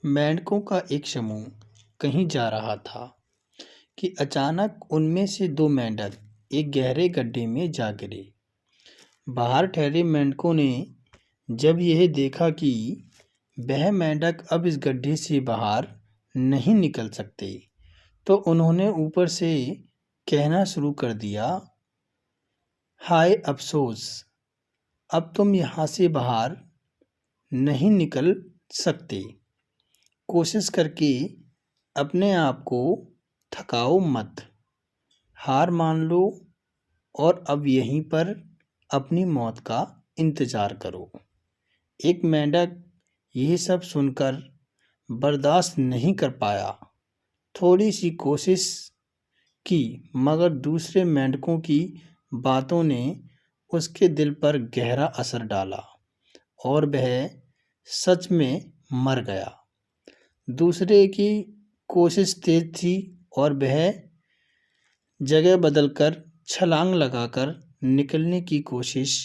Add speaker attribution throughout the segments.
Speaker 1: मेंढकों का एक समूह कहीं जा रहा था कि अचानक उनमें से दो मेंढक एक गहरे गड्ढे में जा गिरे। बाहर ठहरे मेंढकों ने जब यह देखा कि वह मेंढक अब इस गड्ढे से बाहर नहीं निकल सकते, तो उन्होंने ऊपर से कहना शुरू कर दिया, हाय अफसोस, अब तुम यहाँ से बाहर नहीं निकल सकते। कोशिश करके अपने आप को थकाओ मत, हार मान लो और अब यहीं पर अपनी मौत का इंतज़ार करो। एक मेंढक यह सब सुनकर बर्दाश्त नहीं कर पाया। थोड़ी सी कोशिश की, मगर दूसरे मेंढकों की बातों ने उसके दिल पर गहरा असर डाला और वह सच में मर गया। दूसरे की कोशिश तेज थी और वह जगह बदलकर छलांग लगाकर निकलने की कोशिश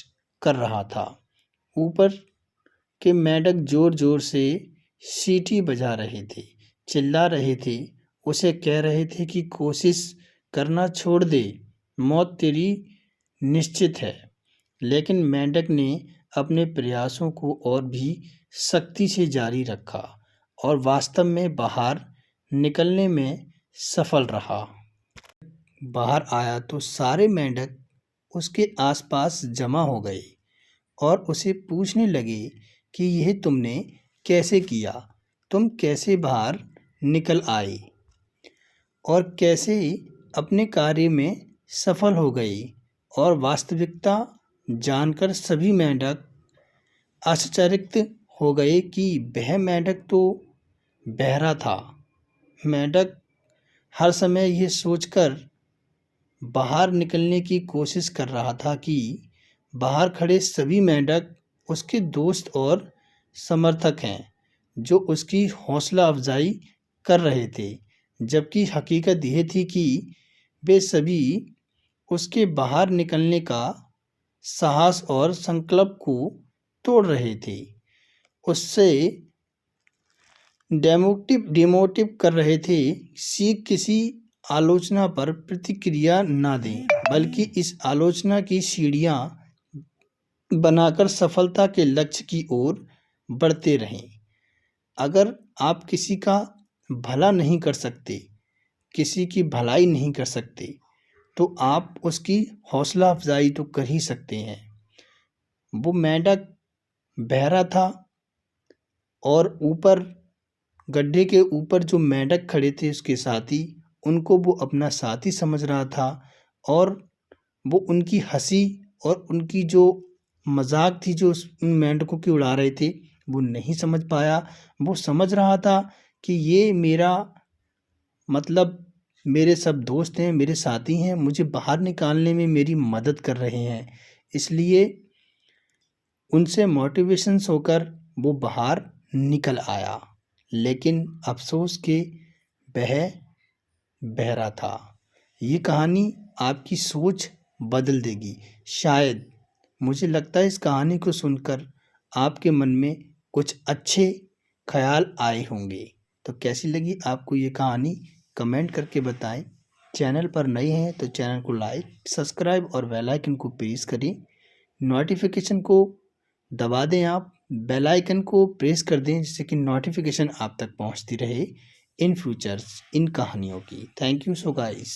Speaker 1: कर रहा था। ऊपर के मेंढक जोर जोर से सीटी बजा रहे थे, चिल्ला रहे थे, उसे कह रहे थे कि कोशिश करना छोड़ दे, मौत तेरी निश्चित है। लेकिन मेंढक ने अपने प्रयासों को और भी सख्ती से जारी रखा और वास्तव में बाहर निकलने में सफल रहा। बाहर आया तो सारे मेंढक उसके आसपास जमा हो गए और उसे पूछने लगे कि यह तुमने कैसे किया, तुम कैसे बाहर निकल आए और कैसे अपने कार्य में सफल हो गए। और वास्तविकता जानकर सभी मेंढक आश्चर्यचकित हो गए कि वह मेंढक तो बहरा था। मेंढक हर समय यह सोचकर बाहर निकलने की कोशिश कर रहा था कि बाहर खड़े सभी मेंढक उसके दोस्त और समर्थक हैं, जो उसकी हौसला अफजाई कर रहे थे, जबकि हकीकत यह थी कि वे सभी उसके बाहर निकलने का साहस और संकल्प को तोड़ रहे थे, उससे डिमोटिव कर रहे थे। सीख किसी आलोचना पर प्रतिक्रिया ना दें, बल्कि इस आलोचना की सीढ़ियाँ बनाकर सफलता के लक्ष्य की ओर बढ़ते रहें। अगर आप किसी का भला नहीं कर सकते, किसी की भलाई नहीं कर सकते, तो आप उसकी हौसला अफजाई तो कर ही सकते हैं। वो मेंढक बहरा था और ऊपर गड्ढे के ऊपर जो मेंढक खड़े थे उसके साथी, उनको वो अपना साथी समझ रहा था और वो उनकी हंसी और उनकी जो मजाक थी जो उन मेंढकों की उड़ा रहे थे, वो नहीं समझ पाया। वो समझ रहा था कि ये मेरा मतलब मेरे सब दोस्त हैं, मेरे साथी हैं, मुझे बाहर निकालने में मेरी मदद कर रहे हैं, इसलिए उनसे मोटिवेशंस होकर वो बाहर निकल आया। लेकिन अफसोस के वह बहरा था। ये कहानी आपकी सोच बदल देगी शायद। मुझे लगता है इस कहानी को सुनकर आपके मन में कुछ अच्छे ख्याल आए होंगे। तो कैसी लगी आपको ये कहानी, कमेंट करके बताएं। चैनल पर नए हैं तो चैनल को लाइक, सब्सक्राइब और बेल आइकन को प्रेस करें। नोटिफिकेशन को दबा दें, आप बेल आइकन को प्रेस कर दें, जिससे कि नोटिफिकेशन आप तक पहुंचती रहे इन फ्यूचर्स इन कहानियों की। Thank you so guys.